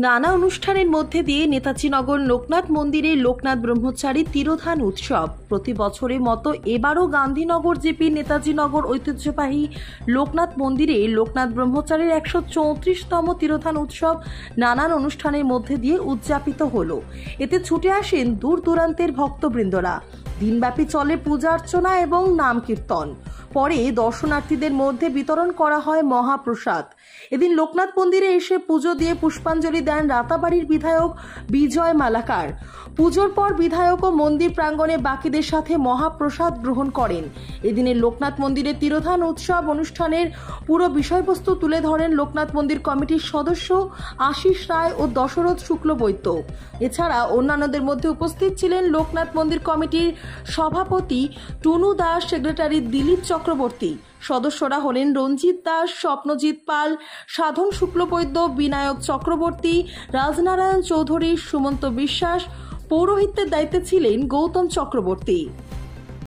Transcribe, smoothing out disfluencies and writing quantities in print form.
নানা অনুষ্ঠানের মধ্যে দিয়ে নেতাজিনগর লোকনাথ মন্দিরে লোকনাথ ব্রহ্মচারী তিরোধান উৎসব প্রতি বছরের মতো এবারও গান্ধীনগর জেপি নেতাজিনগর ঐতিহ্যবাহী লোকনাথ মন্দিরে লোকনাথ ব্রহ্মচারীর 134তম তিরোধান উৎসব নানান অনুষ্ঠানের মধ্যে দিয়ে উদযাপিত হলো। এতে ছুটে আসেন দূর দূরান্তের ভক্তবৃন্দরা। দিনব্যাপী চলে পূজা অর্চনা এবং নাম কীর্তন। পরে দর্শনার্থীদের মধ্যে বিতরণ করা হয় মহাপ্রসাদ। এদিন লোকনাথ মন্দিরে এসে পুজো দিয়ে পুষ্পাঞ্জলি দেন রাতাবাড়ির বিধায়ক বিজয় মালাকার। পুজোর পর বিধায়ক ও মন্দির প্রাঙ্গণে বাকিদের সাথে মহাপ্রসাদ গ্রহণ করেন। এদিনের লোকনাথ মন্দিরের তিরোধান উৎসব অনুষ্ঠানের পুরো বিষয়বস্তু তুলে ধরেন লোকনাথ মন্দির কমিটির সদস্য আশিস রায় ও দশরথ শুক্লবৈদ্য। এছাড়া অন্যান্যদের মধ্যে উপস্থিত ছিলেন লোকনাথ মন্দির কমিটির সভাপতি টুনু দাস, সেক্রেটারি দিলীপ চক্রবর্তী। সদস্যরা হলেন রঞ্জিত দাস, স্বপ্নজিৎ পাল, সাধন শুক্লবৈদ্য, বিনায়ক চক্রবর্তী, রাজনারায়ণ চৌধুরী, সুমন্ত বিশ্বাস। পৌরোহিত্যের দায়িত্বে ছিলেন গৌতম চক্রবর্তী।